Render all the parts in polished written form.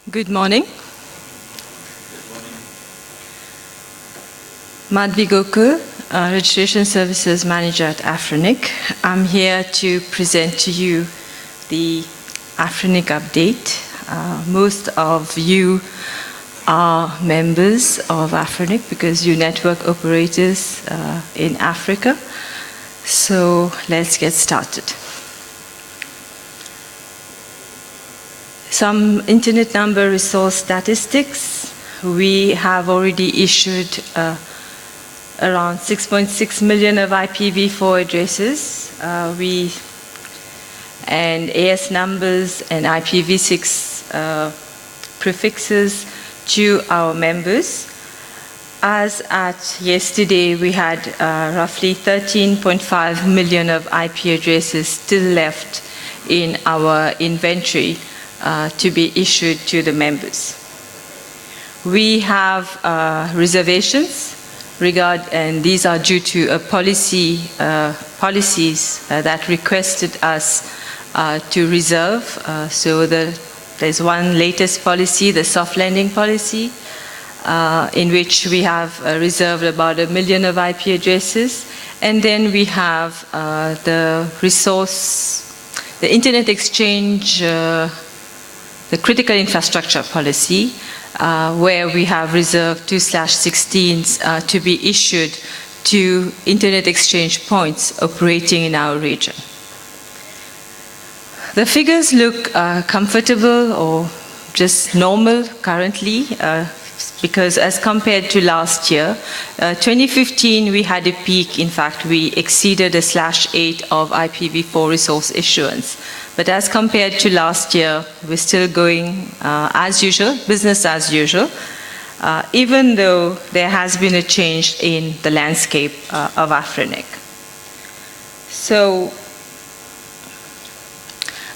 Good morning. Madhvi Gokool, Registration Services Manager at AFRINIC. I'm here to present to you the AFRINIC update. Most of you are members of AFRINIC because you network operators in Africa. So let's get started. Some internet number resource statistics. We have already issued around 6.6 million of IPv4 addresses. And AS numbers and IPv6 prefixes to our members. As at yesterday, we had roughly 13.5 million of IP addresses still left in our inventory to be issued to the members. We have reservations and these are due to a policies that requested us to reserve. So there's one latest policy, the soft landing policy, in which we have reserved about 1 million of IP addresses. And then we have the Internet Exchange, the critical infrastructure policy, where we have reserved 2/16s to be issued to Internet Exchange points operating in our region. The figures look comfortable or just normal currently, because as compared to last year, 2015 we had a peak. In fact, we exceeded a /8 of IPv4 resource issuance. But as compared to last year, we're still going as usual, business as usual, even though there has been a change in the landscape of AFRINIC. So,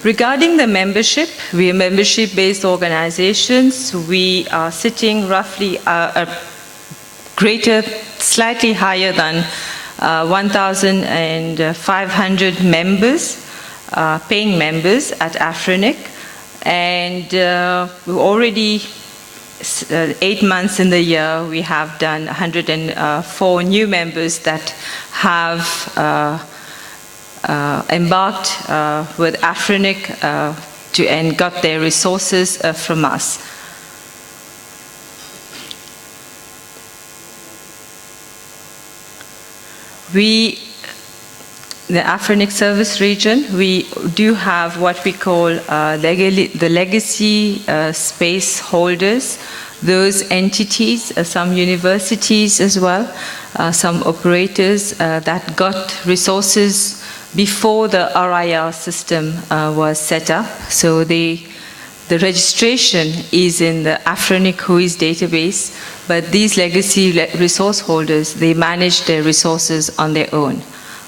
regarding the membership, we are membership-based organizations. We are sitting roughly slightly higher than 1,500 members, paying members at AFRINIC, and we already 8 months in the year we have done 104 new members that have embarked with AFRINIC and got their resources from us. The AFRINIC service region, we do have what we call the legacy space holders, those entities, some universities as well, some operators that got resources before the RIR system was set up. So the registration is in the AFRINIC WHOIS database, but these legacy resource holders, they manage their resources on their own.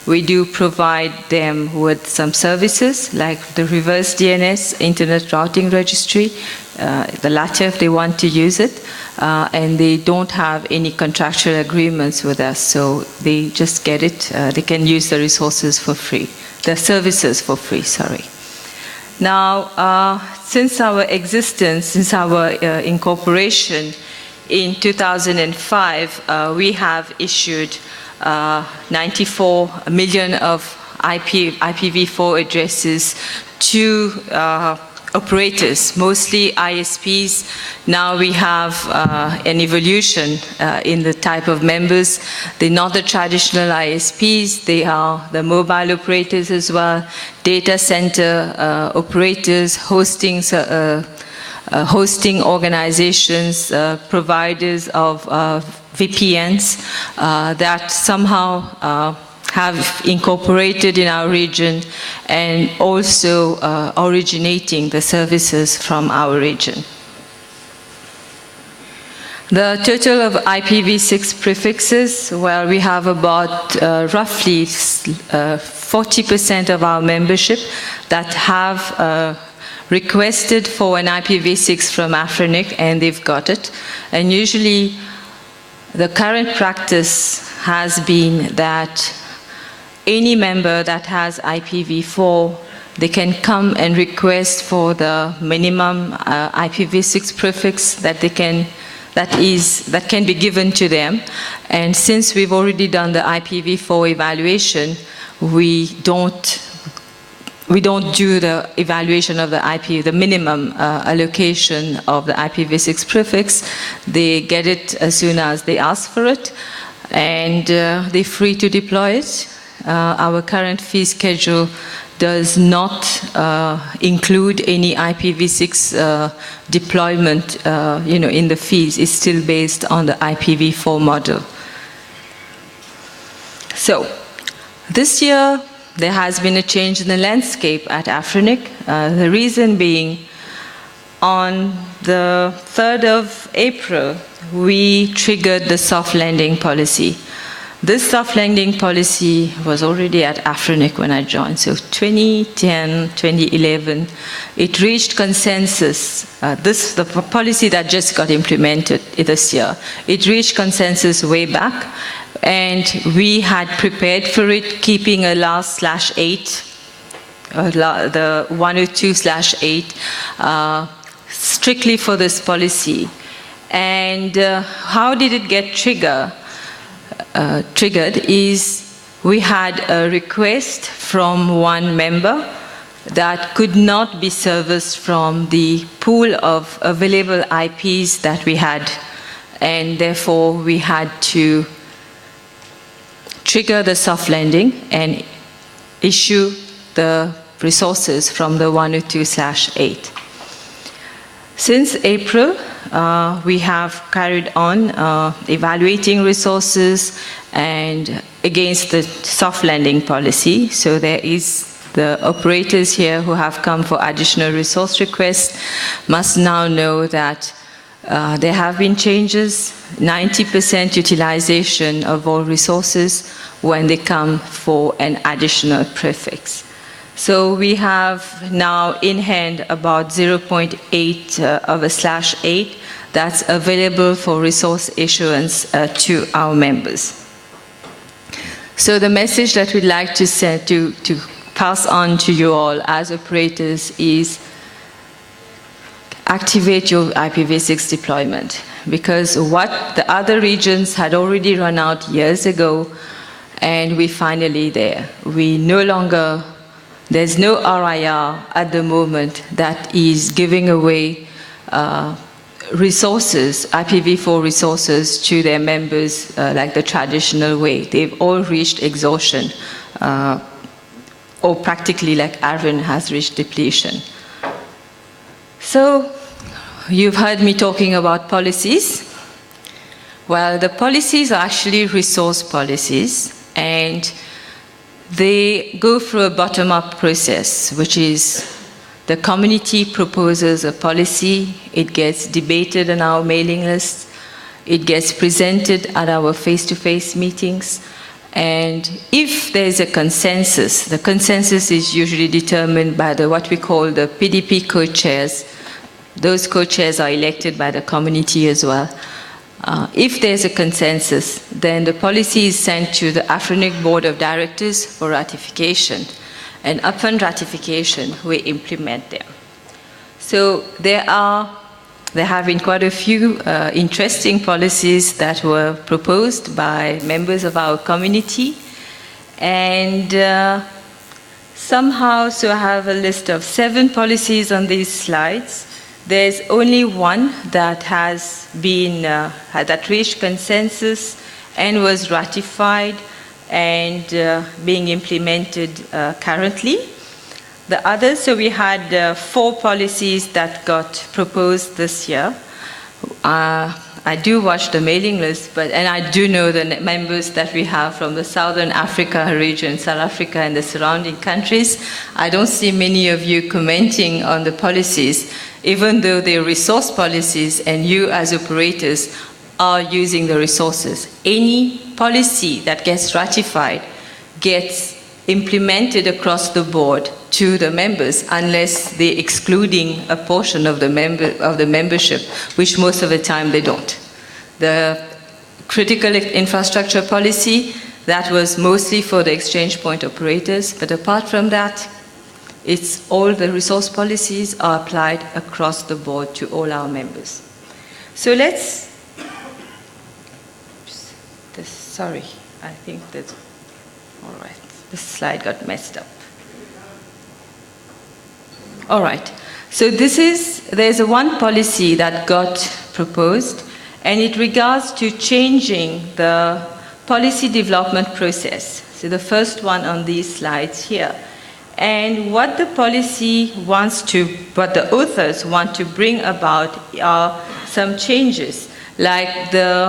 We do provide them with some services like the reverse DNS, Internet Routing Registry, the latter if they want to use it, and they don't have any contractual agreements with us, so they just get it, they can use the resources for free, the services for free, sorry. Now, since our existence, since our incorporation in 2005, we have issued 94 million of IPv4 addresses to operators, mostly ISPs. Now we have an evolution in the type of members. They're not the traditional ISPs, they are the mobile operators as well, data center operators, hosting organizations, providers of VPNs that somehow have incorporated in our region and also originating the services from our region. The total of IPv6 prefixes, well, we have about roughly 40% of our membership that have requested for an IPv6 from AFRINIC, and they've got it. And usually the current practice has been that any member that has IPv4 they can come and request for the minimum IPv6 prefix that can be given to them. And since we've already done the IPv4 evaluation, we don't do the evaluation of the minimum allocation of the IPv6 prefix. They get it as soon as they ask for it, and they're free to deploy it. Our current fee schedule does not include any IPv6 deployment, in the fees. It's still based on the IPv4 model. So, this year, there has been a change in the landscape at AFRINIC. The reason being, on the 3rd of April, we triggered the soft landing policy. This soft landing policy was already at AFRINIC when I joined. So 2010, 2011, it reached consensus. The policy that just got implemented this year, it reached consensus way back. And we had prepared for it, keeping a last/8, the 102/8, strictly for this policy. And how did it get triggered is we had a request from one member that could not be serviced from the pool of available IPs that we had. And therefore, we had to trigger the soft landing and issue the resources from the 102/8. Since April, we have carried on evaluating resources and against the soft landing policy. So there is the operators here who have come for additional resource requests must now know that there have been changes, 90% utilization of all resources when they come for an additional prefix. So we have now in hand about 0.8 of a /8 that's available for resource issuance to our members. So the message that we'd like to send to pass on to you all as operators is activate your IPv6 deployment, because what the other regions had already run out years ago, and we're finally there. There's no RIR at the moment that is giving away resources, IPv4 resources to their members like the traditional way. They've all reached exhaustion, or practically like ARVN has reached depletion. So, you've heard me talking about policies. Well, the policies are actually resource policies, and they go through a bottom-up process, which is the community proposes a policy, it gets debated on our mailing list, it gets presented at our face-to-face meetings, and if there's a consensus, the consensus is usually determined by what we call the PDP co-chairs. Those co-chairs are elected by the community as well. If there's a consensus, then the policy is sent to the AFRINIC Board of Directors for ratification. And upon ratification, we implement them. So there have been quite a few interesting policies that were proposed by members of our community. And somehow, so I have a list of 7 policies on these slides. There's only one that has been, that reached consensus and was ratified and being implemented currently. The others, so we had 4 policies that got proposed this year. I do watch the mailing list, and I do know the members that we have from the Southern Africa region, South Africa and the surrounding countries. I don't see many of you commenting on the policies, even though they're resource policies and you as operators are using the resources. Any policy that gets ratified gets implemented across the board to the members, unless they're excluding a portion of the membership, which most of the time they don't. The critical infrastructure policy, that was mostly for the exchange point operators, but apart from that, It's all the resource policies are applied across the board to all our members. So let's, sorry, I think that's, all right, this slide got messed up. All right, so there's a one policy that got proposed, and it regards to changing the policy development process. So the first one on these slides here. And what the policy wants to, what the authors want to bring about are some changes, like they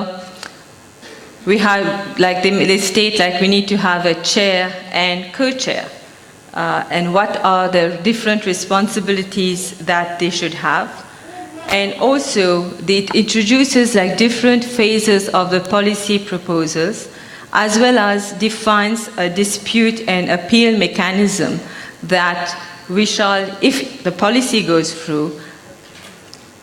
state like we need to have a chair and co-chair, and what are the different responsibilities that they should have. And also it introduces like different phases of the policy proposals, as well as defines a dispute and appeal mechanism that we shall, if the policy goes through,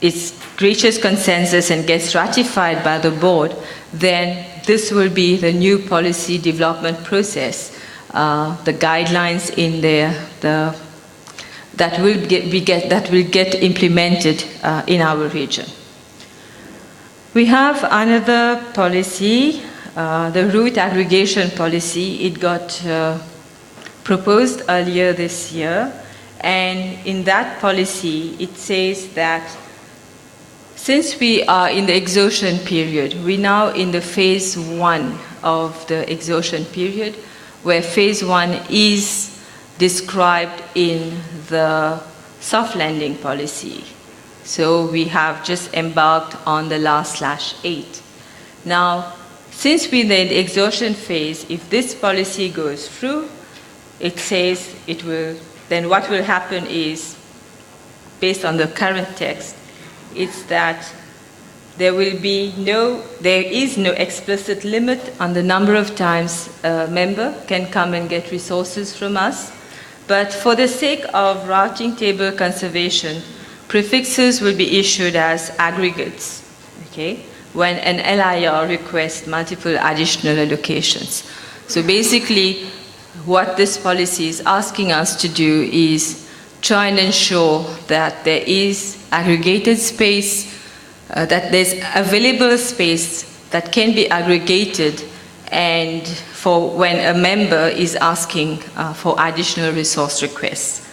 it reaches consensus and gets ratified by the board, then this will be the new policy development process, the guidelines in there, that will get implemented in our region. We have another policy, the route aggregation policy. It got proposed earlier this year, and in that policy it says that since we are in the exhaustion period, we're now in the phase 1 of the exhaustion period, where phase 1 is described in the soft landing policy. So we have just embarked on the last /8. Now, since we're in the exhaustion phase, if this policy goes through, it says it will, then what will happen is, based on the current text, it's that there is no explicit limit on the number of times a member can come and get resources from us. But for the sake of routing table conservation, prefixes will be issued as aggregates, okay, when an LIR requests multiple additional allocations. So basically, what this policy is asking us to do is try and ensure that there is aggregated space, that there's available space that can be aggregated, and for when a member is asking for additional resource requests.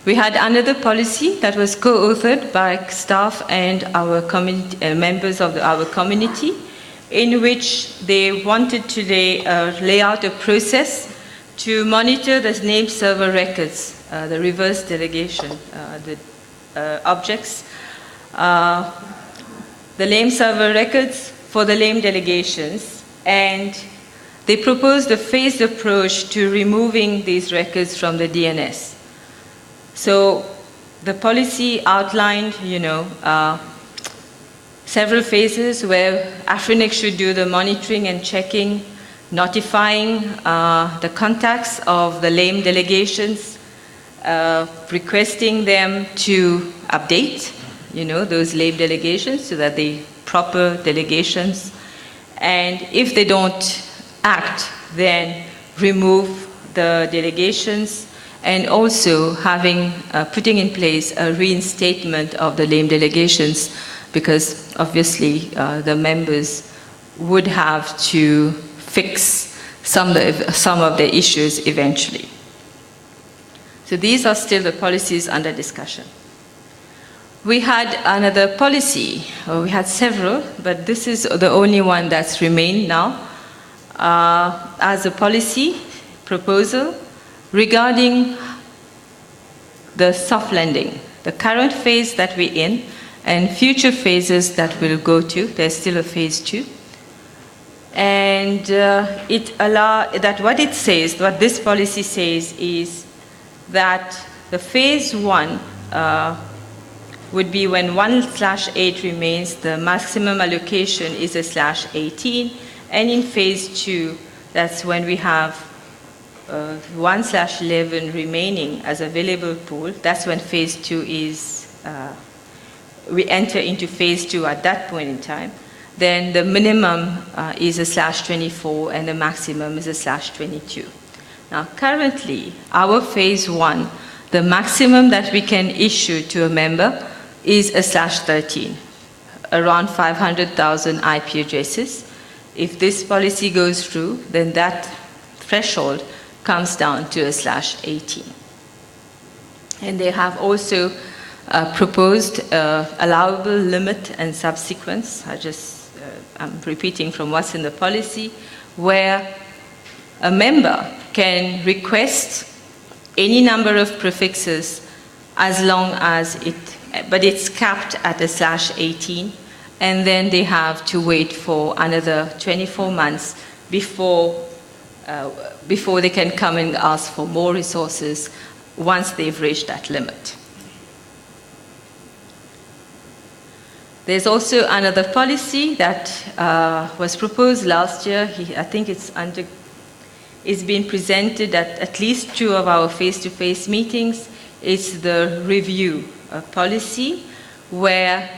We had another policy that was co-authored by staff and our community, members of our community, in which they wanted to lay out a process to monitor the name server records, the reverse delegation, the objects, the name server records for the name delegations, and they proposed a phased approach to removing these records from the DNS. So the policy outlined, several phases where AFRINIC should do the monitoring and checking, notifying the contacts of the lame delegations, requesting them to update, those lame delegations so that they proper delegations. And if they don't act, then remove the delegations, and also putting in place a reinstatement of the lame delegations, because obviously the members would have to fix some of the issues eventually. So these are still the policies under discussion. We had another policy, we had several, but this is the only one that's remained now, as a policy proposal regarding the soft landing, the current phase that we're in, and future phases that we'll go to. There's still a phase 2. And what this policy says is that the phase 1 would be when 1/8 remains, the maximum allocation is a /18, and in phase 2, that's when we have 1/11 remaining as available pool. That's when phase 2 is, we enter into phase 2 at that point in time. Then the minimum is a /24 and the maximum is a /22. Now, currently, our phase 1, the maximum that we can issue to a member is a /13, around 500,000 IP addresses. If this policy goes through, then that threshold comes down to a /18. And they have also proposed allowable limit and subsequence. I'm repeating from what's in the policy, where a member can request any number of prefixes as long as but it's capped at a /18, and then they have to wait for another 24 months before they can come and ask for more resources once they've reached that limit. There's also another policy that was proposed last year. I think it's been presented at least 2 of our face-to-face meetings. It's the review policy, where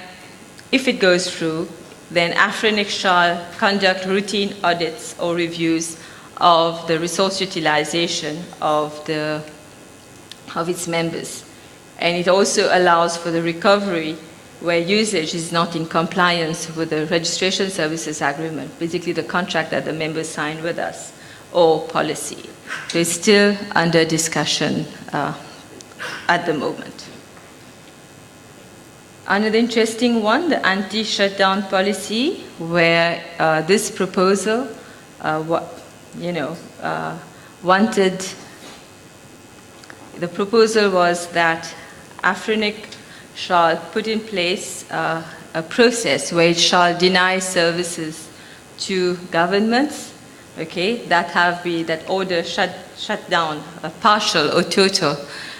if it goes through, then AFRINIC shall conduct routine audits or reviews of the resource utilization of its members. And it also allows for the recovery where usage is not in compliance with the registration services agreement, basically the contract that the members sign with us, or policy. So it's still under discussion at the moment. Another interesting one, the anti-shutdown policy, where this proposal wanted, the proposal was that AFRINIC shall put in place a process where it shall deny services to governments, okay, that order shut down a partial or total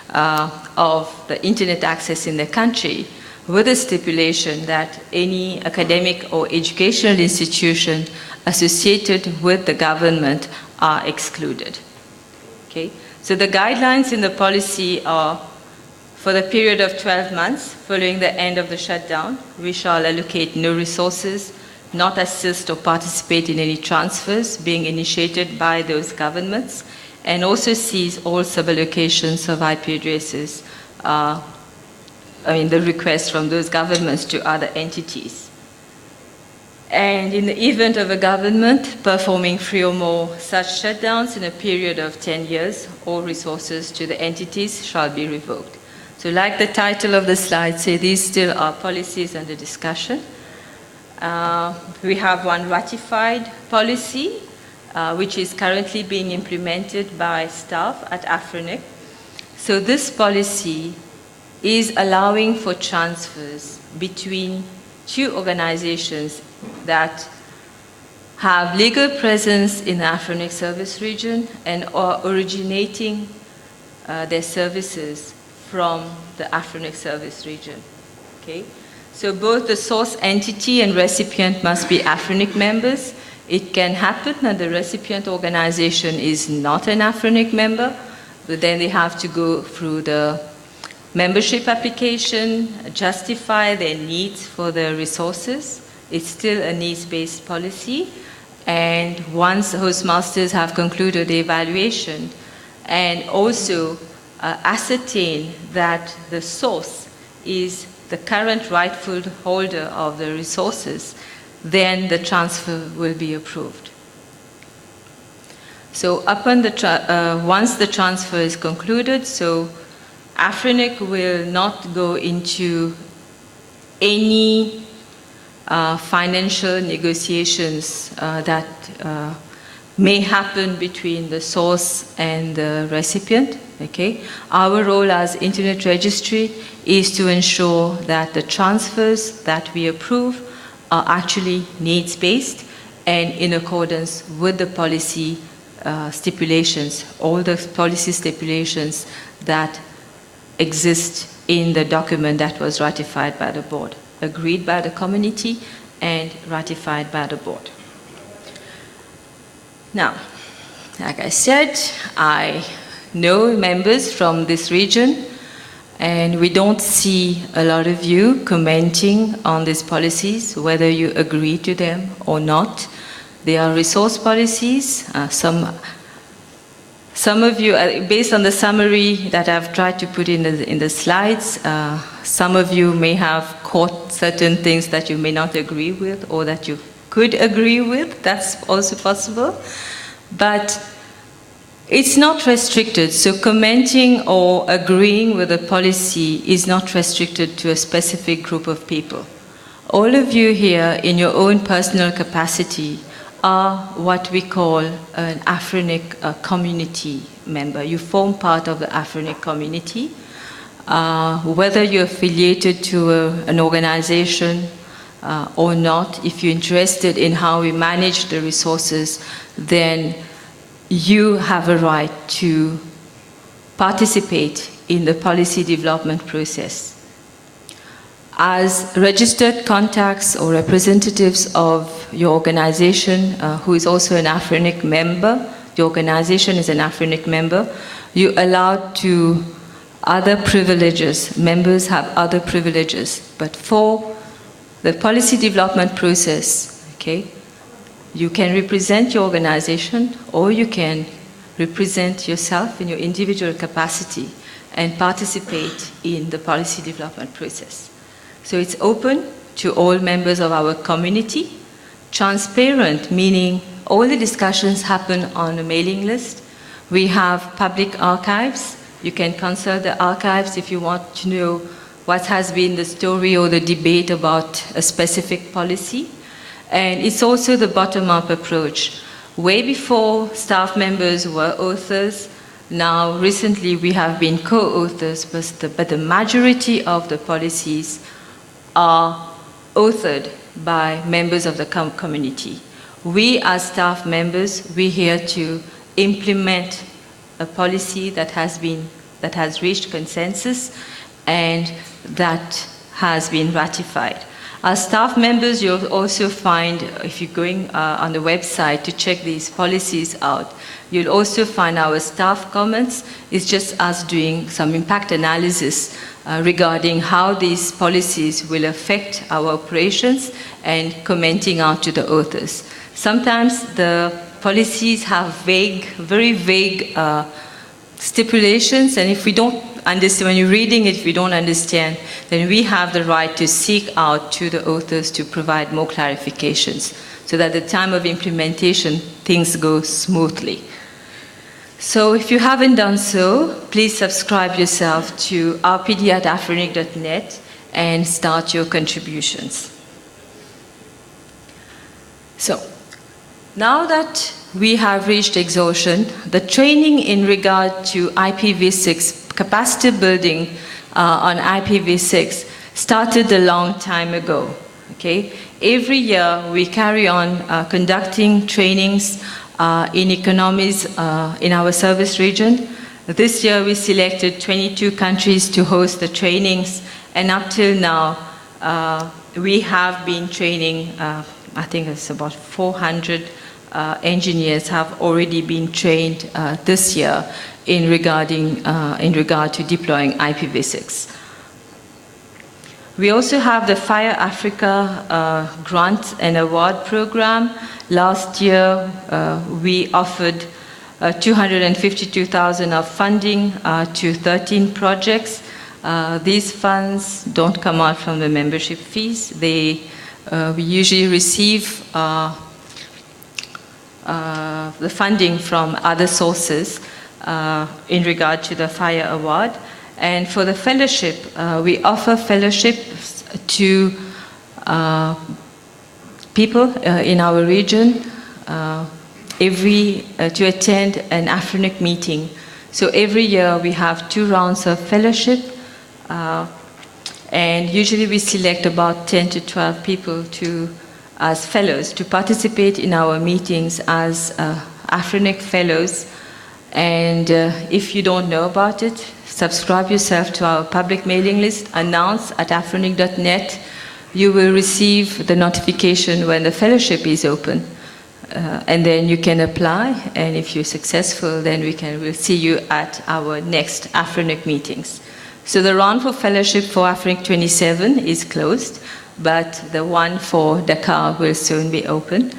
of the internet access in the country, with a stipulation that any academic or educational institution associated with the government are excluded. Okay? So the guidelines in the policy are, for the period of 12 months following the end of the shutdown, we shall allocate no resources, not assist or participate in any transfers being initiated by those governments, and also cease all suballocations of IP addresses, the requests from those governments to other entities. And in the event of a government performing 3 or more such shutdowns in a period of 10 years, all resources to the entities shall be revoked. So like the title of the slide say, these still are policies under discussion. We have one ratified policy, which is currently being implemented by staff at AFRINIC. So this policy is allowing for transfers between 2 organizations that have legal presence in the AFRINIC service region and are originating their services from the AFRINIC service region. Okay? So both the source entity and recipient must be AFRINIC members. It can happen that the recipient organization is not an AFRINIC member, but then they have to go through the membership application, justify their needs for the resources. It's still a needs-based policy. And once hostmasters have concluded the evaluation and also ascertain that the source is the current rightful holder of the resources, then the transfer will be approved. So upon once the transfer is concluded, so AFRINIC will not go into any financial negotiations that may happen between the source and the recipient. Okay? Our role as Internet Registry is to ensure that the transfers that we approve are actually needs-based and in accordance with the policy stipulations, all the policy stipulations that exist in the document that was ratified by the board, agreed by the community and ratified by the board. Now, like I said, I know members from this region, and we don't see a lot of you commenting on these policies, whether you agree to them or not. They are resource policies. Some Some of you, based on the summary that I've tried to put in the slides, some of you may have caught certain things that you may not agree with or that you could agree with. That's also possible. But it's not restricted. So commenting or agreeing with a policy is not restricted to a specific group of people. All of you here, in your own personal capacity, are what we call an AFRINIC community member. You form part of the AFRINIC community. Whether you're affiliated to an organization or not, if you're interested in how we manage the resources, then you have a right to participate in the policy development process. As registered contacts or representatives of your organization, who is also an AFRINIC member, the organization is an AFRINIC member, you're allowed to other privileges. Members have other privileges. But for the policy development process, okay, you can represent your organization or you can represent yourself in your individual capacity and participate in the policy development process. So it's open to all members of our community. Transparent, meaning all the discussions happen on a mailing list. We have public archives. You can consult the archives if you want to know what has been the story or the debate about a specific policy. And it's also the bottom-up approach. Way before staff members were authors, now recently we have been co-authors, but the majority of the policies are authored by members of the community. We as staff members, we're here to implement a policy that has reached consensus and that has been ratified. As staff members, you'll also find, if you're going on the website to check these policies out, you'll also find our staff comments. It's just us doing some impact analysis regarding how these policies will affect our operations and commenting out to the authors. Sometimes the policies have vague, very vague stipulations, and if we don't understand, when you're reading it, if you don't understand, then we have the right to seek out to the authors to provide more clarifications so that at the time of implementation, things go smoothly. So if you haven't done so, please subscribe yourself to rpd@afrinic.net and start your contributions. So now that we have reached exhaustion, the training in regard to IPv6, capacity building on IPv6 started a long time ago. Okay? Every year we carry on conducting trainings in economies in our service region. This year we selected 22 countries to host the trainings, and up till now we have been training, I think it's about 400 engineers have already been trained this year in regard to deploying IPv6. We also have the Fire Africa grant and award program. Last year, we offered 252,000 of funding to 13 projects. These funds don't come out from the membership fees. We usually receive the funding from other sources in regard to the Fire Award. And for the fellowship, we offer fellowships to people in our region to attend an AFRINIC meeting. So every year we have 2 rounds of fellowship, and usually we select about 10 to 12 people as fellows to participate in our meetings as AFRINIC fellows. And if you don't know about it, subscribe yourself to our public mailing list, announce at afrinic.net. You will receive the notification when the fellowship is open. And then you can apply, and if you're successful, then we'll see you at our next AFRINIC meetings. So the round for fellowship for AFRINIC 27 is closed, but the one for Dakar will soon be open.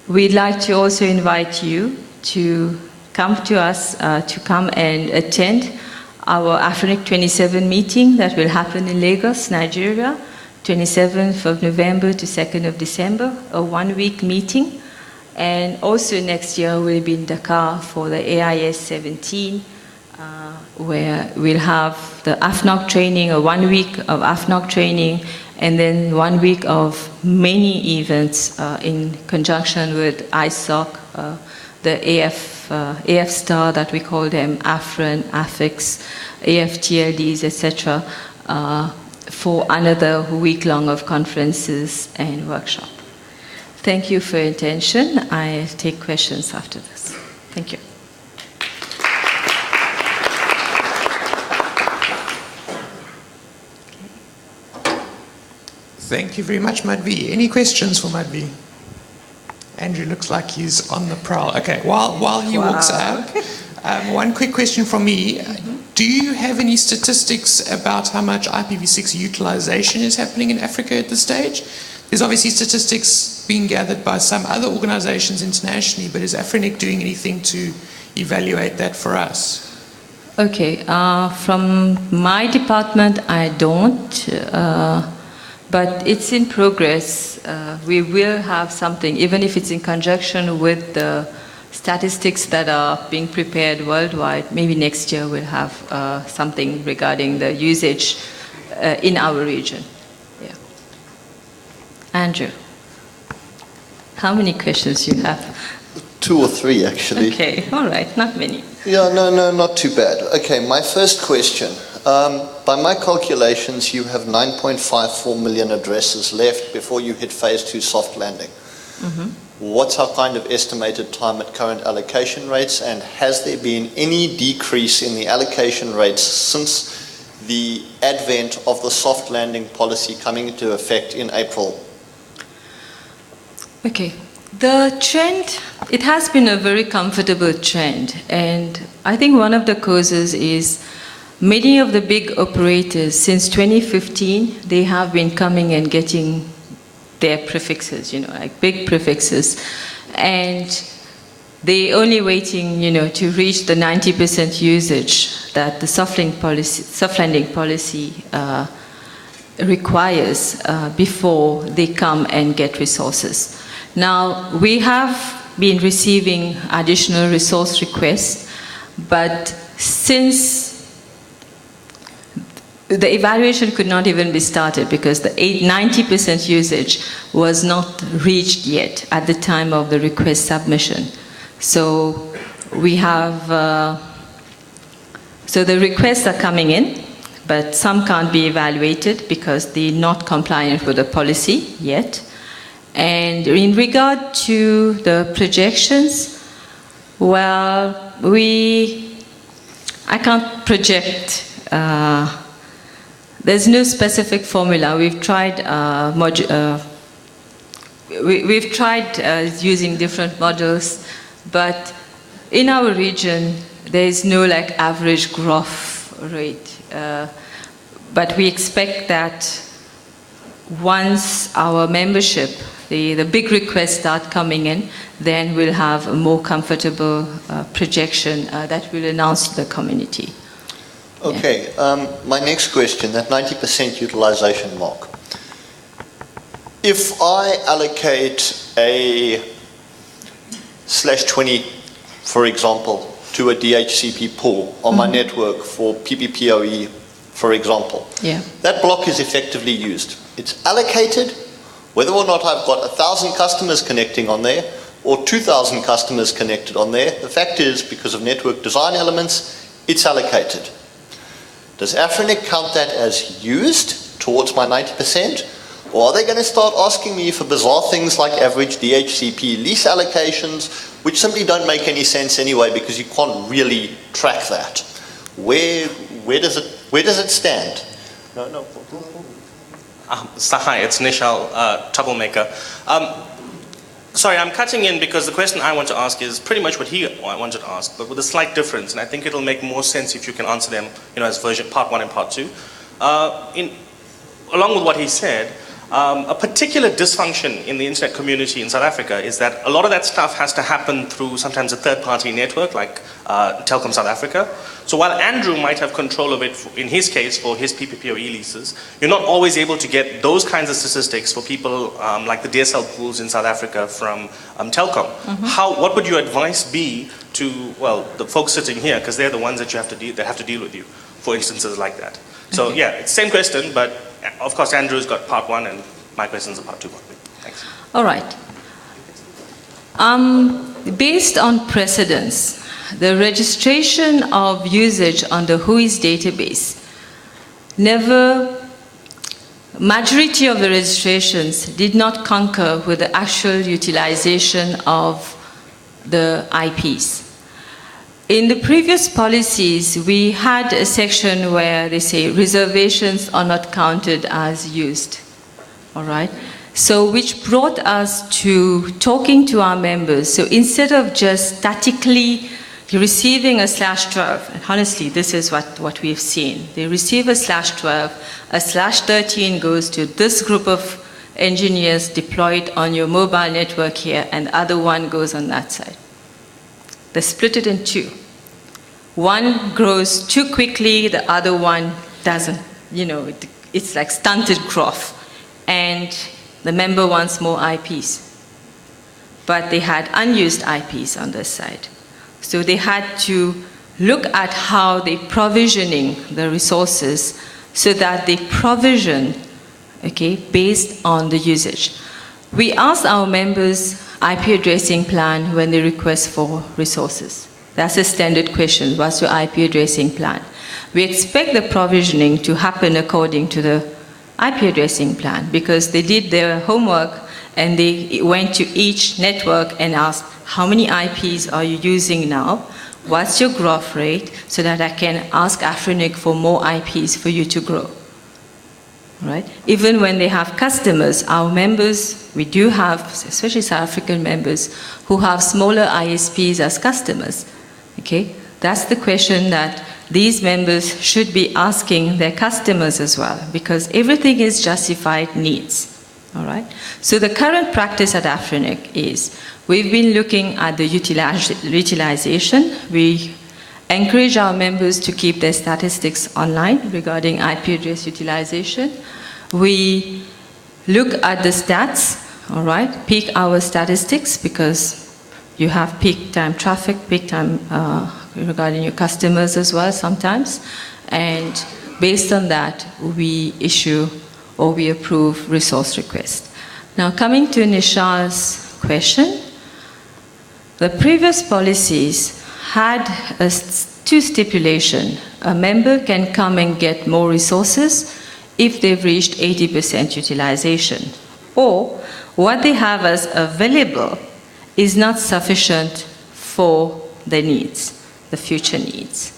We'd like to also invite you to come to us to come and attend our AFRINIC 27 meeting that will happen in Lagos, Nigeria, 27th of November to 2nd of December, a one-week meeting. And also next year we'll be in Dakar for the AIS 17, where we'll have the AFNOC training, a 1 week of AFNOC training, and then 1 week of many events in conjunction with ISOC, the AF Star that we call them, AFRIN, AFIX, AFTLDs, etc., for another week long of conferences and workshops. Thank you for your attention. I take questions after this. Thank you. Thank you very much, Madhvi. Any questions for Madhvi? Andrew looks like he's on the prowl. Okay, while he walks up, one quick question from me. Do you have any statistics about how much IPv6 utilization is happening in Africa at this stage? There's obviously statistics being gathered by some other organizations internationally, but is AFRINIC doing anything to evaluate that for us? Okay, from my department, I don't, but it's in progress. We will have something, even if it's in conjunction with the statistics that are being prepared worldwide. Maybe next year we'll have something regarding the usage in our region. Yeah. Andrew, how many questions you have? 2 or 3, actually. Okay, all right, not many. Yeah, no, not too bad. Okay, my first question. By my calculations, you have 9.54 million addresses left before you hit phase 2 soft landing. Mm-hmm. What's our kind of estimated time at current allocation rates, and has there been any decrease in the allocation rates since the advent of the soft landing policy coming into effect in April? Okay, the trend, it has been a very comfortable trend, and I think one of the causes is many of the big operators since 2015, they have been coming and getting their prefixes, like big prefixes, and they're only waiting, to reach the 90% usage that the soft landing policy requires before they come and get resources. Now, we have been receiving additional resource requests, but since the evaluation could not even be started because the 90% usage was not reached yet at the time of the request submission. So we have, so the requests are coming in, but some can't be evaluated because they're not compliant with the policy yet. And in regard to the projections, well, I can't project. There's no specific formula. We've tried using different models, but in our region, there is no average growth rate. But we expect that once our membership, the big requests start coming in, then we'll have a more comfortable projection that we'll announce to the community. Okay, my next question, that 90% utilization mark. If I allocate a /20, for example, to a DHCP pool on my network for PPPoE, for example, that block is effectively used. It's allocated, whether or not I've got 1,000 customers connecting on there or 2,000 customers connected on there, the fact is, because of network design elements, it's allocated. Does AFRINIC count that as used towards my 90%? Or are they going to start asking me for bizarre things like average DHCP lease allocations, which simply don't make any sense anyway because you can't really track that? Where does it stand? No. Hi, it's Nishal, troublemaker. Sorry, I'm cutting in because the question I want to ask is pretty much what he wanted to ask, but with a slight difference, and I think it'll make more sense if you can answer them, as version part 1 and part 2. Along with what he said, A particular dysfunction in the internet community in South Africa is that a lot of that stuff has to happen through sometimes a third-party network like Telkom South Africa. So while Andrew might have control of it, in his case, for his PPPoE leases, you're not always able to get those kinds of statistics for people like the DSL pools in South Africa from Telkom. What would your advice be to, well, the folks sitting here, because they're the ones that have to deal with you for instances like that? So yeah, it's the same question, but of course Andrew's got part one and my questions are part two. Thanks. All right. Based on precedence, the registration of usage on the WHOIS database majority of the registrations did not concur with the actual utilization of the IPs. In the previous policies, we had a section where they say reservations are not counted as used, all right? So which brought us to talking to our members. So instead of just statically receiving a /12, and honestly, this is what we've seen. They receive a /12, a /13 goes to this group of engineers deployed on your mobile network here, and the other one goes on that side. They split it in two. One grows too quickly, the other one doesn't. You know, it's like stunted growth. And the member wants more IPs. But they had unused IPs on this side. So they had to look at how they're provisioning the resources so that they provision, okay, based on the usage. We asked our members IP addressing plan when they request for resources. That's a standard question. What's your IP addressing plan? We expect the provisioning to happen according to the IP addressing plan because they did their homework and they went to each network and asked, how many IPs are you using now? What's your growth rate so that I can ask AFRINIC for more IPs for you to grow? Right? Even when they have customers, our members, we do have, especially South African members, who have smaller ISPs as customers. Okay? That's the question that these members should be asking their customers as well, because everything is justified needs. All right? So the current practice at AFRINIC is, we've been looking at the utilization. We encourage our members to keep their statistics online regarding IP address utilization. We look at the stats, all right, peak hour statistics, because you have peak time traffic, peak time regarding your customers as well sometimes. And based on that, we issue or we approve resource requests. Now coming to Nisha's question, the previous policies had two stipulations. A member can come and get more resources if they've reached 80% utilization, or what they have as available is not sufficient for their needs, the future needs.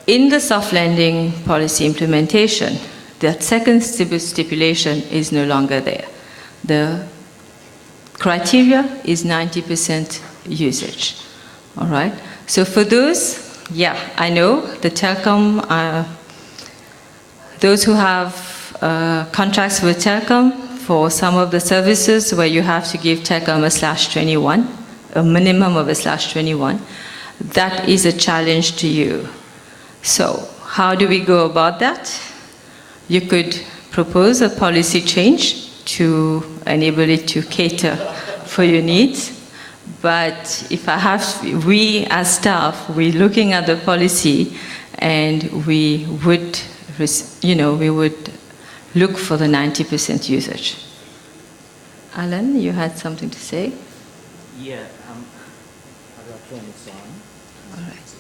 In the soft landing policy implementation, that second stipulation is no longer there. The criteria is 90% usage, all right? So for those, yeah, I know the telecom, those who have contracts with telecom for some of the services where you have to give telecom a /21, a minimum of a /21, that is a challenge to you. So how do we go about that? You could propose a policy change to enable it to cater for your needs. But if I have, we as staff, we're looking at the policy and we would, we would look for the 90% usage. Alan, you had something to say? Yeah, I'll turn this on. All right.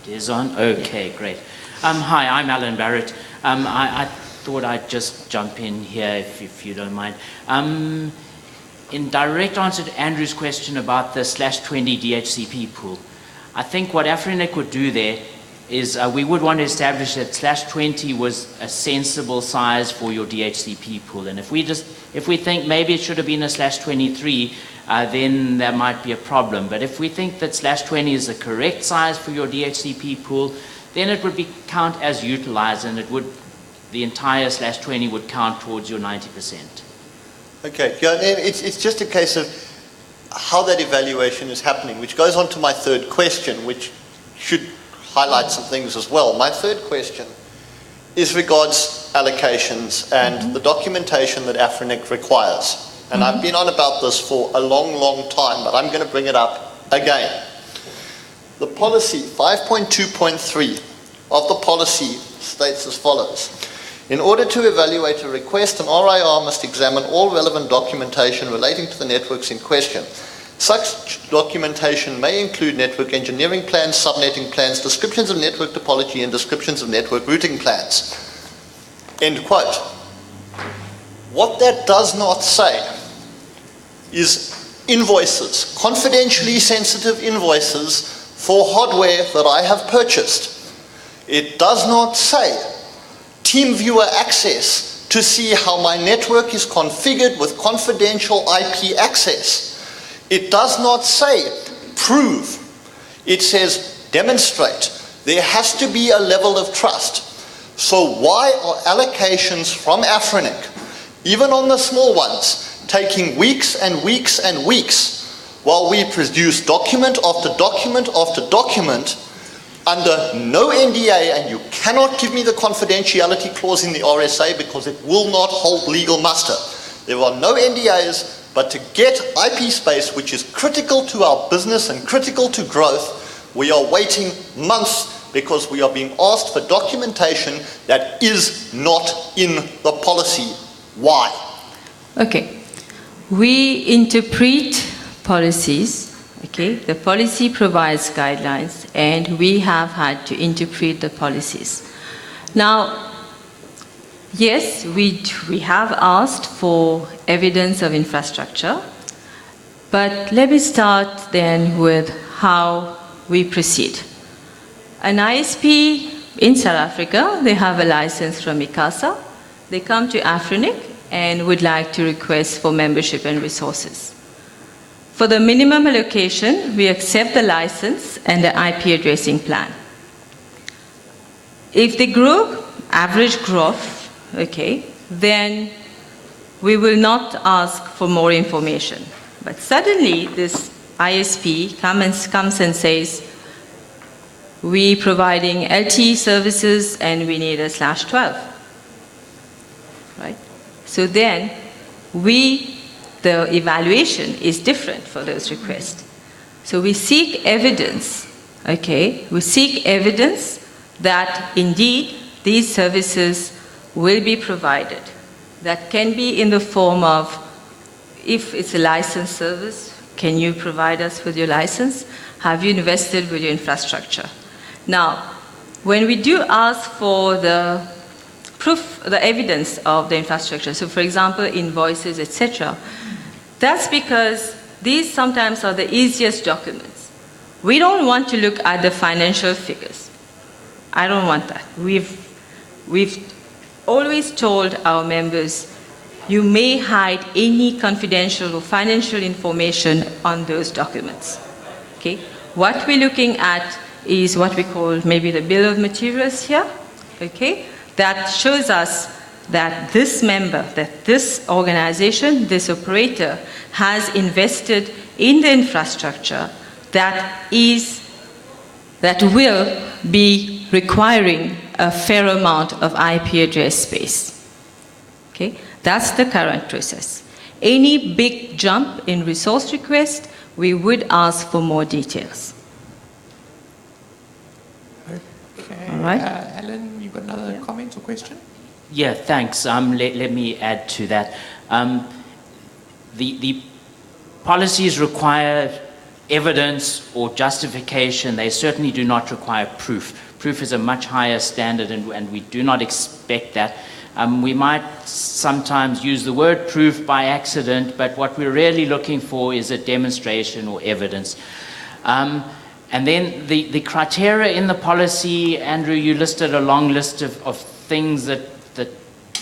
It is on? Okay, great. Hi, I'm Alan Barrett. I thought I'd just jump in here if you don't mind. In direct answer to Andrew's question about the /20 DHCP pool, I think what AFRINIC would do there is we would want to establish that /20 was a sensible size for your DHCP pool. And if we think maybe it should have been a /23, then there might be a problem. But if we think that /20 is the correct size for your DHCP pool, then it would count as utilized and it would the entire /20 would count towards your 90%. Okay, yeah, it's just a case of how that evaluation is happening, which goes on to my third question, which should highlight some things as well. My third question is regards allocations and the documentation that AFRINIC requires. And I've been on about this for a long, long time, but I'm going to bring it up again. The policy 5.2.3 of the policy states as follows. In order to evaluate a request, an RIR must examine all relevant documentation relating to the networks in question. Such documentation may include network engineering plans, subnetting plans, descriptions of network topology, and descriptions of network routing plans. End quote. What that does not say is invoices, confidentially sensitive invoices for hardware that I have purchased. It does not say TeamViewer access to see how my network is configured with confidential IP access. It does not say prove. It says demonstrate. There has to be a level of trust. So why are allocations from AFRINIC, even on the small ones, taking weeks and weeks and weeks while we produce document after document after document under no NDA, and you cannot give me the confidentiality clause in the RSA because it will not hold legal muster. There are no NDAs, but to get IP space, which is critical to our business and critical to growth, we are waiting months because we are being asked for documentation that is not in the policy. Why? Okay. We interpret policies. Okay, the policy provides guidelines, and we have had to interpret the policies. Now, yes, we have asked for evidence of infrastructure, but let me start then with how we proceed. An ISP in South Africa, they have a license from ICASA. They come to AFRINIC and would like to request for membership and resources. For the minimum allocation, we accept the license and the IP addressing plan. If they grow average growth, okay, then we will not ask for more information. But suddenly this ISP comes and says, we providing LTE services and we need a /12. Right? So then the evaluation is different for those requests. So we seek evidence, okay? We seek evidence that indeed these services will be provided. That can be in the form of, if it's a licensed service, can you provide us with your license? Have you invested with your infrastructure? Now, when we do ask for the proof, the evidence of the infrastructure, so for example, invoices, etc., that's because these sometimes are the easiest documents. We don't want to look at the financial figures. I don't want that. We've always told our members, you may hide any confidential or financial information on those documents. Okay? What we're looking at is what we call maybe the bill of materials here. Okay? That shows us that this member, that this organization, this operator has invested in the infrastructure that will be requiring a fair amount of IP address space. Okay? That's the current process. Any big jump in resource request, we would ask for more details. Okay. All right. Alan, you've got another comment or question? Yeah, thanks. Let me add to that. The policies require evidence or justification. They certainly do not require proof. Proof is a much higher standard, and we do not expect that. We might sometimes use the word proof by accident, but what we're really looking for is a demonstration or evidence. And then the criteria in the policy, Andrew, you listed a long list of things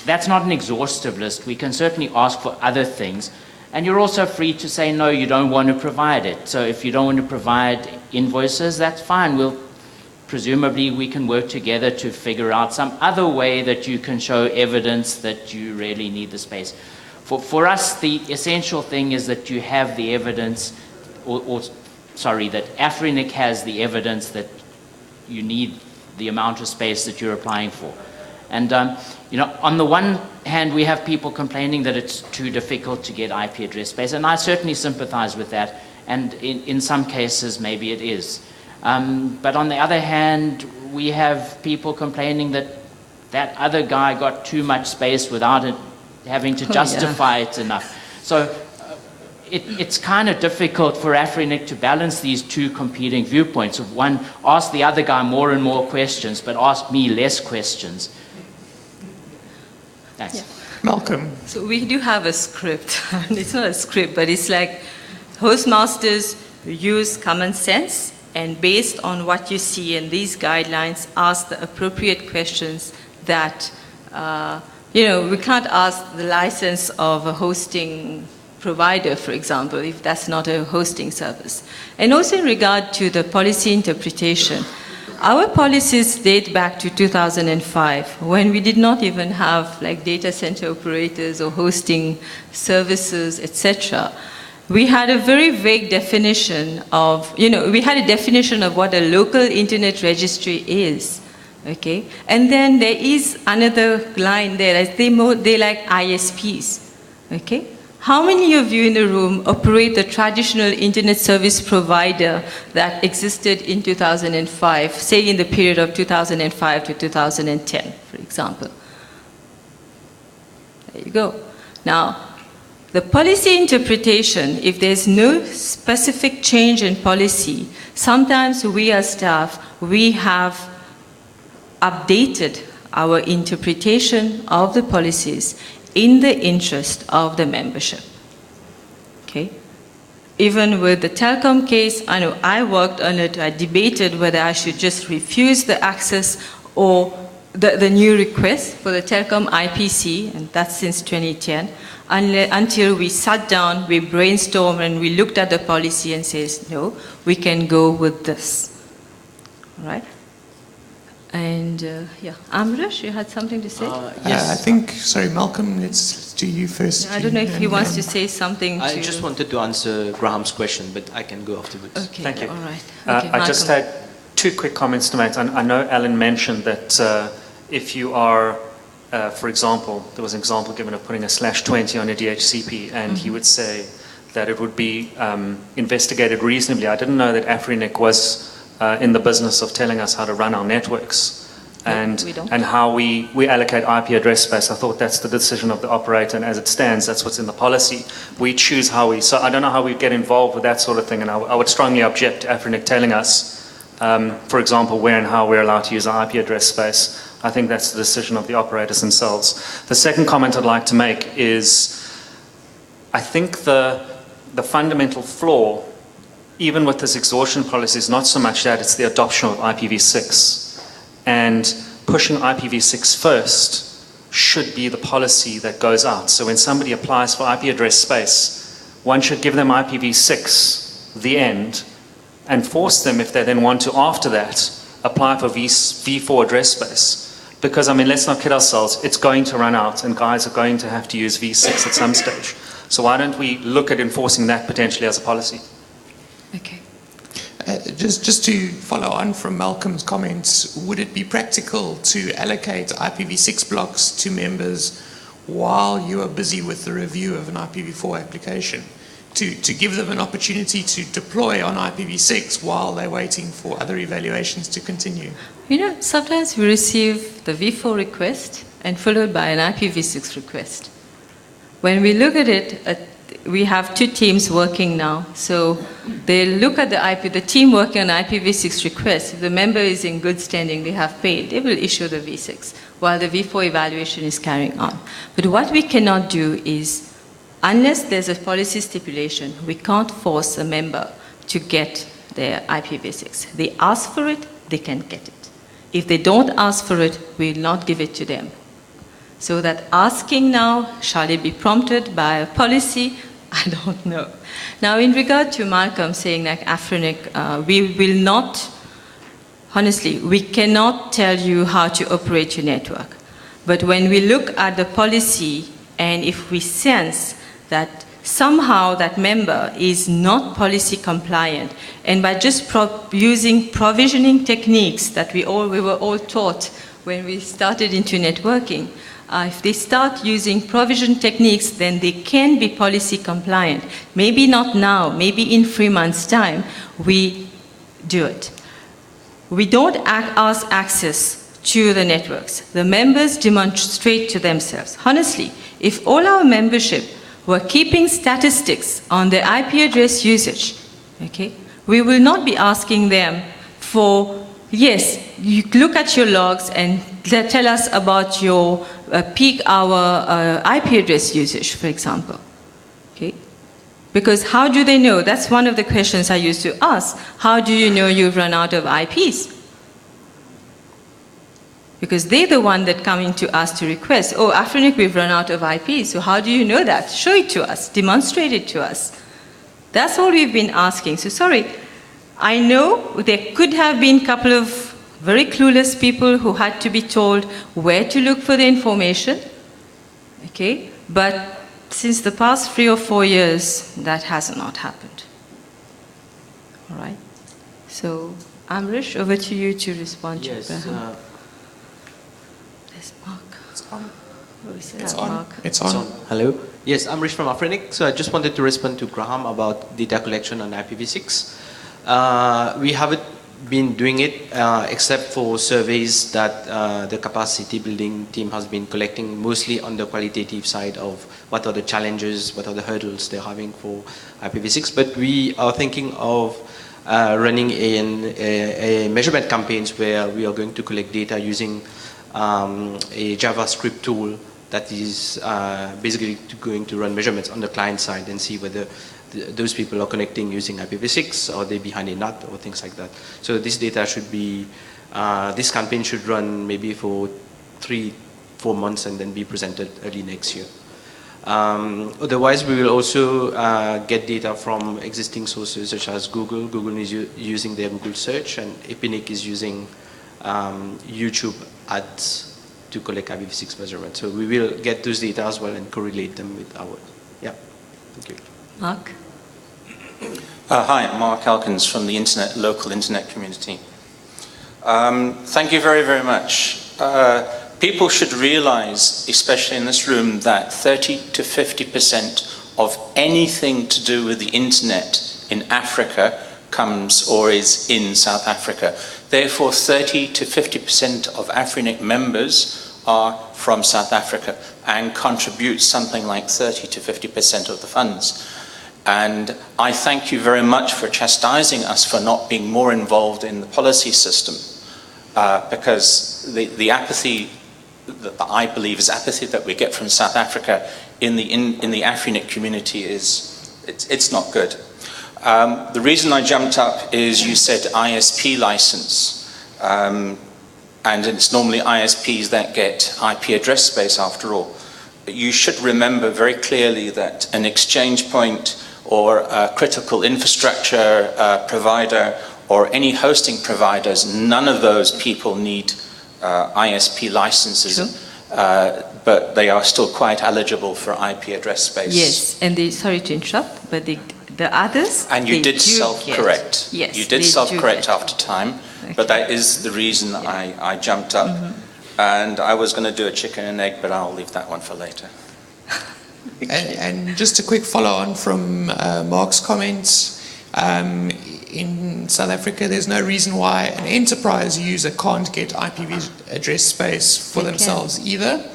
that's not an exhaustive list. We can certainly ask for other things. And you're also free to say, no, you don't want to provide it. So if you don't want to provide invoices, that's fine. presumably we can work together to figure out some other way that you can show evidence that you really need the space. For us, the essential thing is that you have the evidence, that AFRINIC has the evidence that you need the amount of space that you're applying for. And on the one hand, we have people complaining that it's too difficult to get IP address space, and I certainly sympathize with that, and in some cases, maybe it is. But on the other hand, we have people complaining that that other guy got too much space without it having to justify it enough. So it's kind of difficult for AFRINIC to balance these two competing viewpoints of one, ask the other guy more and more questions, but ask me less questions. Thanks. Yeah. Malcolm. So we do have a script. It's not a script, but it's like hostmasters use common sense, and based on what you see in these guidelines, ask the appropriate questions that, we can't ask the license of a hosting provider, for example, if that's not a hosting service. And also in regard to the policy interpretation, our policies date back to 2005, when we did not even have like data center operators or hosting services, etc. We had a very vague definition of, we had a definition of what a local internet registry is, okay? And then there is another line there, they like ISPs, okay? How many of you in the room operate the traditional internet service provider that existed in 2005, say in the period of 2005 to 2010, for example? There you go. Now, the policy interpretation, if there's no specific change in policy, sometimes we as staff, we have updated our interpretation of the policies in the interest of the membership. Okay? Even with the telecom case, I know I worked on it, I debated whether I should just refuse the access or the new request for the telecom IPC, and that's since 2010, until we sat down, we brainstormed, and we looked at the policy and says, no, we can go with this. All right? And Amrish, you had something to say? Yes. I think, sorry, Malcolm, let's do you first. I don't know if he wants to say something. I just wanted to answer Graham's question, but I can go afterwards. Okay, thank you. All right. Okay, I just had two quick comments to make. I know Alan mentioned that if you are, for example, there was an example given of putting a /20 on a DHCP, and he would say that it would be investigated reasonably. I didn't know that AFRINIC was in the business of telling us how to run our networks and how we allocate IP address space. I thought that's the decision of the operator, and as it stands, that's what's in the policy. We choose how we, so I don't know how we get involved with that sort of thing, and I would strongly object to AFRINIC telling us, for example, where and how we're allowed to use our IP address space. I think that's the decision of the operators themselves. The second comment I'd like to make is, I think the fundamental flaw, even with this exhaustion policy, is not so much that, it's the adoption of IPv6. And pushing IPv6 first should be the policy that goes out. So when somebody applies for IP address space, one should give them IPv6, the end, and force them, if they then want to, after that, apply for v4 address space. Because, I mean, let's not kid ourselves, it's going to run out, and guys are going to have to use v6 at some stage. So why don't we look at enforcing that potentially as a policy? Okay. Just to follow on from Malcolm's comments, would it be practical to allocate IPv6 blocks to members while you are busy with the review of an IPv4 application? To give them an opportunity to deploy on IPv6 while they're waiting for other evaluations to continue? Sometimes we receive the v4 request and followed by an IPv6 request. When we look at it, we have two teams working now. So they look at the team working on IPv6 request. If the member is in good standing, they have paid, they will issue the v6 while the v4 evaluation is carrying on. But what we cannot do is, unless there's a policy stipulation, we can't force a member to get their IPv6. They ask for it, they can get it. If they don't ask for it, we will not give it to them. So that asking now, shall it be prompted by a policy? I don't know. Now, in regard to Malcolm saying like AFRINIC, we will not honestly, we cannot tell you how to operate your network. But when we look at the policy, and if we sense that somehow that member is not policy compliant, and by just using provisioning techniques that we were all taught when we started into networking, if they start using provision techniques, then they can be policy compliant. Maybe not now, maybe in 3 months' time, we do it. We don't ask access to the networks. The members demonstrate to themselves. Honestly, if all our membership were keeping statistics on their IP address usage, okay, we will not be asking them for, yes, you look at your logs and tell us about your peak hour IP address usage, for example. Okay? Because how do they know? That's one of the questions I used to ask. How do you know you've run out of IPs? Because they're the one that coming to us to request, oh, AFRINIC, we've run out of IPs, so how do you know that? Show it to us, demonstrate it to us. That's all we've been asking. So sorry, I know there could have been a couple of very clueless people who had to be told where to look for the information, okay? But since the past 3 or 4 years, that has not happened. All right? So, Amrish, over to you to respond to Abraham. There's Mark. It's on. It's on. Mark. It's on. Hello. Yes, I'm Rich from AFRINIC. So I just wanted to respond to Graham about data collection on IPv6. We haven't been doing it except for surveys that the capacity building team has been collecting, mostly on the qualitative side of what are the challenges, what are the hurdles they're having for IPv6. But we are thinking of running a measurement campaigns where we are going to collect data using a JavaScript tool that is basically going to run measurements on the client side and see whether those people are connecting using IPv6 or they're behind a NAT or things like that. So this data should be, this campaign should run maybe for 3-4 months and then be presented early next year. Otherwise, we will also get data from existing sources such as Google. Google is using their Google search, and AFRINIC is using YouTube ads to collect IPv6 measurements. So we will get those data as well and correlate them with ours. Yeah, thank you. Mark? Hi, I'm Mark Elkins from the local internet community. Thank you very, very much. People should realize, especially in this room, that 30 to 50% of anything to do with the internet in Africa comes or is in South Africa. Therefore, 30 to 50% of AFRINIC members are from South Africa and contribute something like 30 to 50% of the funds. And I thank you very much for chastising us for not being more involved in the policy system, because the apathy that I believe is apathy that we get from South Africa in the AFRINIC community it's not good. The reason I jumped up is you said ISP license, and it's normally ISPs that get IP address space after all. But you should remember very clearly that an exchange point or a critical infrastructure provider or any hosting providers, none of those people need ISP licenses. Sure. But they are still quite eligible for IP address space. Yes, and sorry to interrupt, but the others, and you did self-correct. Yes, you did self-correct after time, okay. But that is the reason I jumped up. Mm-hmm. And I was going to do a chicken and egg, but I'll leave that one for later. And just a quick follow-on from Mark's comments. In South Africa, there's no reason why an enterprise user can't get IP address space for themselves either.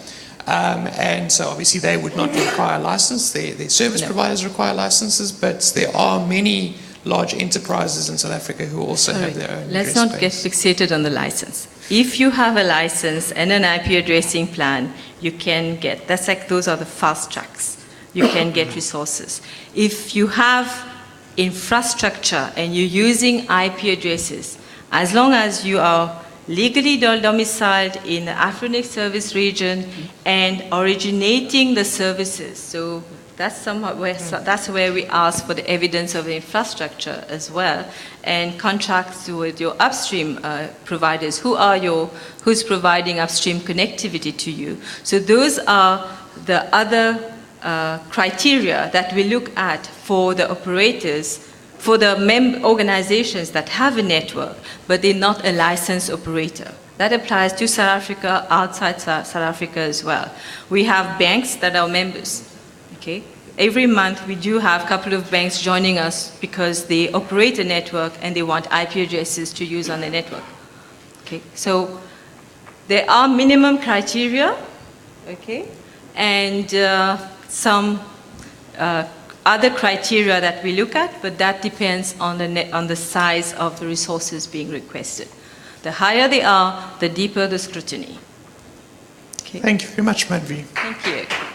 And so obviously they would not require a license. Their service providers require licenses, but there are many large enterprises in South Africa who also have their own Let's address not get fixated on the license. If you have a license and an IP addressing plan, you can get, that's like those are the fast tracks. You can get resources. If you have infrastructure and you're using IP addresses, as long as you are legally domiciled in the AFRINIC service region and originating the services. So that's where we ask for the evidence of the infrastructure as well, and contracts with your upstream providers. Who's providing upstream connectivity to you? So those are the other criteria that we look at for the operators, for the organizations that have a network, but they're not a licensed operator. That applies to South Africa, outside South Africa as well. We have banks that are members. Okay? Every month we do have a couple of banks joining us because they operate a network and they want IP addresses to use on the network. Okay? So there are minimum criteria, okay, and some other criteria that we look at, but that depends on the size of the resources being requested. The higher they are, the deeper the scrutiny. Okay. Thank you very much, Madhvi. Thank you.